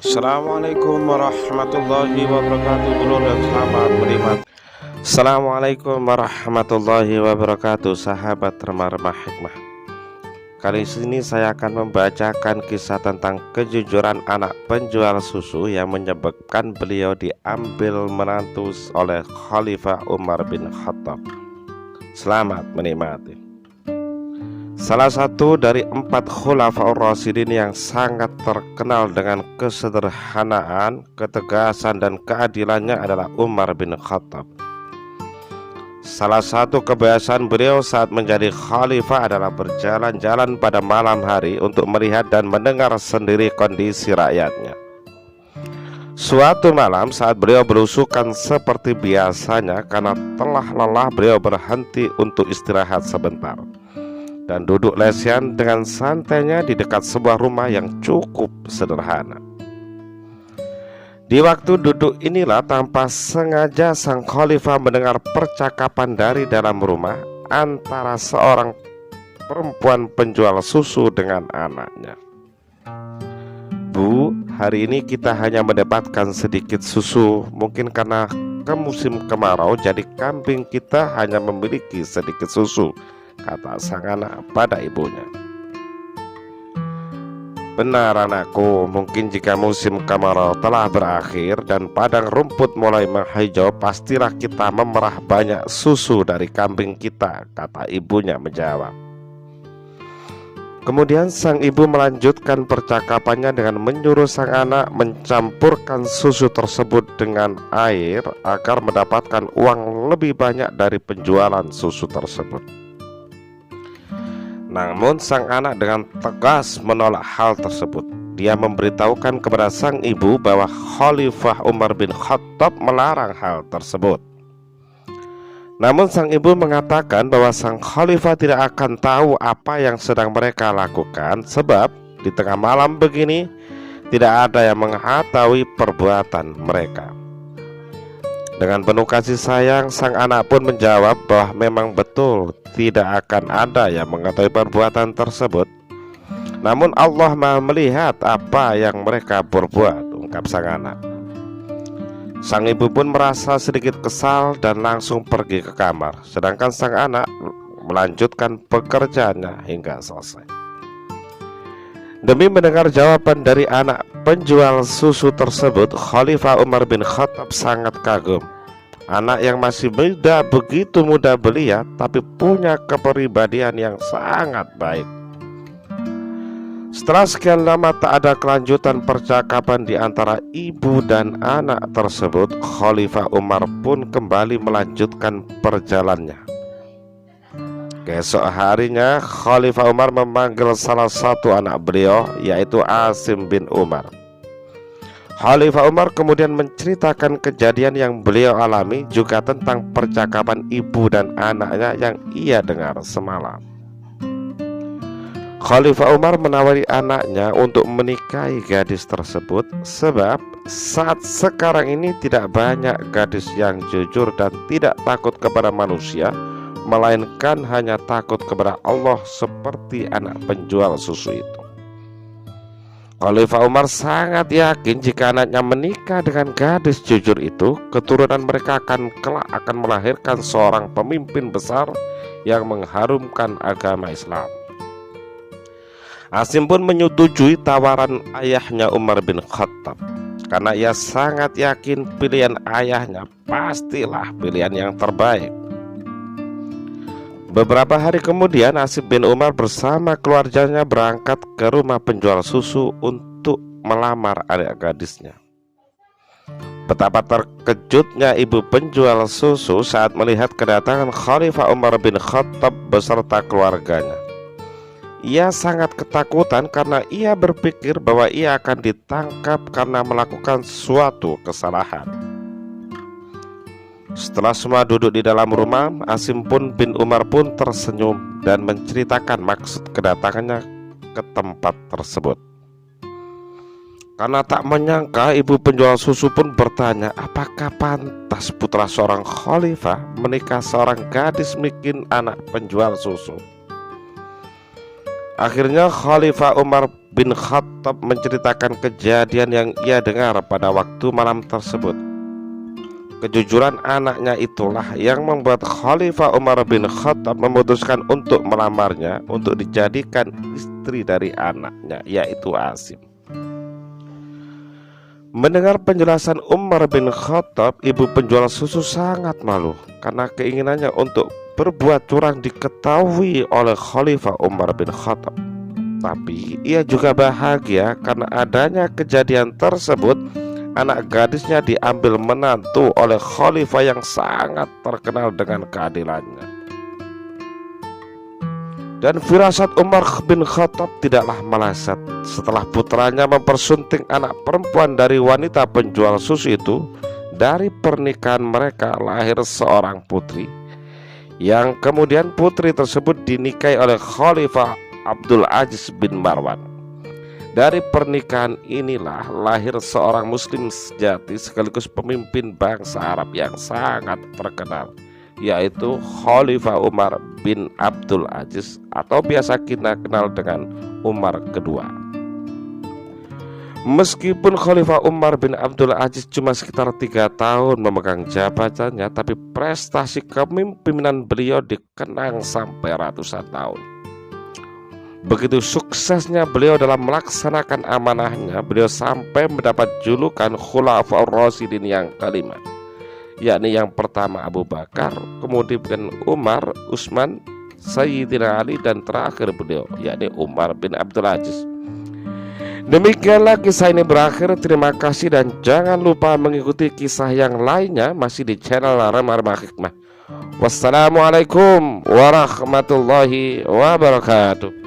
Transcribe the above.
Assalamualaikum warahmatullahi wabarakatuh. Dulur dan selamat menikmati. Assalamualaikum warahmatullahi wabarakatuh. Sahabat remah-remah hikmah, kali ini saya akan membacakan kisah tentang kejujuran anak penjual susu yang menyebabkan beliau diambil menantu oleh Khalifah Umar bin Khattab. Selamat menikmati. Salah satu dari 4 Khulafaur Rasyidin yang sangat terkenal dengan kesederhanaan, ketegasan, dan keadilannya adalah Umar bin Khattab. Salah satu kebiasaan beliau saat menjadi khalifah adalah berjalan-jalan pada malam hari untuk melihat dan mendengar sendiri kondisi rakyatnya. Suatu malam saat beliau belusukan seperti biasanya, karena telah lelah beliau berhenti untuk istirahat sebentar dan duduk lesehan dengan santainya di dekat sebuah rumah yang cukup sederhana. Di waktu duduk inilah tanpa sengaja sang khalifah mendengar percakapan dari dalam rumah antara seorang perempuan penjual susu dengan anaknya. "Bu, hari ini kita hanya mendapatkan sedikit susu. Mungkin karena ke musim kemarau, jadi kambing kita hanya memiliki sedikit susu," kata sang anak pada ibunya. "Benar anakku, mungkin jika musim kemarau telah berakhir dan padang rumput mulai menghijau, pastilah kita memerah banyak susu dari kambing kita," kata ibunya menjawab. Kemudian sang ibu melanjutkan percakapannya dengan menyuruh sang anak mencampurkan susu tersebut dengan air agar mendapatkan uang lebih banyak dari penjualan susu tersebut. Namun sang anak dengan tegas menolak hal tersebut. Dia memberitahukan kepada sang ibu bahwa Khalifah Umar bin Khattab melarang hal tersebut. Namun sang ibu mengatakan bahwa sang khalifah tidak akan tahu apa yang sedang mereka lakukan, sebab di tengah malam begini tidak ada yang mengetahui perbuatan mereka. Dengan penuh kasih sayang, sang anak pun menjawab bahwa memang betul tidak akan ada yang mengetahui perbuatan tersebut. Namun Allah Maha melihat apa yang mereka perbuat, ungkap sang anak. Sang ibu pun merasa sedikit kesal dan langsung pergi ke kamar, sedangkan sang anak melanjutkan pekerjaannya hingga selesai. Demi mendengar jawaban dari anak penjual susu tersebut, Khalifah Umar bin Khattab sangat kagum. Anak yang masih muda, begitu mudah belia, tapi punya kepribadian yang sangat baik. Setelah sekian lama tak ada kelanjutan percakapan di antara ibu dan anak tersebut, Khalifah Umar pun kembali melanjutkan perjalanannya. Keesok harinya, Khalifah Umar memanggil salah satu anak beliau, yaitu Asim bin Umar. Khalifah Umar kemudian menceritakan kejadian yang beliau alami, juga tentang percakapan ibu dan anaknya yang ia dengar semalam. Khalifah Umar menawari anaknya untuk menikahi gadis tersebut, sebab saat sekarang ini tidak banyak gadis yang jujur dan tidak takut kepada manusia, melainkan hanya takut kepada Allah seperti anak penjual susu itu. Khalifah Umar sangat yakin jika anaknya menikah dengan gadis jujur itu, keturunan mereka kelak akan melahirkan seorang pemimpin besar yang mengharumkan agama Islam. Asim pun menyetujui tawaran ayahnya Umar bin Khattab, karena ia sangat yakin pilihan ayahnya pastilah pilihan yang terbaik. Beberapa hari kemudian, Asim bin Umar bersama keluarganya berangkat ke rumah penjual susu untuk melamar adik gadisnya. Betapa terkejutnya ibu penjual susu saat melihat kedatangan Khalifah Umar bin Khattab beserta keluarganya. Ia sangat ketakutan karena ia berpikir bahwa ia akan ditangkap karena melakukan suatu kesalahan. Setelah semua duduk di dalam rumah, Asim bin Umar pun tersenyum dan menceritakan maksud kedatangannya ke tempat tersebut. Karena tak menyangka, ibu penjual susu pun bertanya, apakah pantas putra seorang khalifah menikah seorang gadis miskin anak penjual susu? Akhirnya Khalifah Umar bin Khattab menceritakan kejadian yang ia dengar pada waktu malam tersebut. Kejujuran anaknya itulah yang membuat Khalifah Umar bin Khattab memutuskan untuk melamarnya untuk dijadikan istri dari anaknya, yaitu Asim. Mendengar penjelasan Umar bin Khattab, ibu penjual susu sangat malu karena keinginannya untuk berbuat curang diketahui oleh Khalifah Umar bin Khattab. Tapi ia juga bahagia karena adanya kejadian tersebut. Anak gadisnya diambil menantu oleh khalifah yang sangat terkenal dengan keadilannya. Dan firasat Umar bin Khattab tidaklah meleset. Setelah putranya mempersunting anak perempuan dari wanita penjual susu itu, dari pernikahan mereka lahir seorang putri, yang kemudian putri tersebut dinikahi oleh Khalifah Abdul Aziz bin Marwan. Dari pernikahan inilah lahir seorang muslim sejati sekaligus pemimpin bangsa Arab yang sangat terkenal, yaitu Khalifah Umar bin Abdul Aziz atau biasa kita kenal dengan Umar kedua. Meskipun Khalifah Umar bin Abdul Aziz cuma sekitar 3 tahun memegang jabatannya, tapi prestasi kepemimpinan beliau dikenang sampai ratusan tahun. Begitu suksesnya beliau dalam melaksanakan amanahnya, beliau sampai mendapat julukan Khulafaur Rasyidin yang kelima, yakni yang pertama Abu Bakar, kemudian Umar, Utsman, Sayyidina Ali, dan terakhir beliau yakni Umar bin Abdul Aziz. Demikianlah kisah ini berakhir. Terima kasih dan jangan lupa mengikuti kisah yang lainnya masih di channel Remah-Remah Hikmah. Wassalamualaikum warahmatullahi wabarakatuh.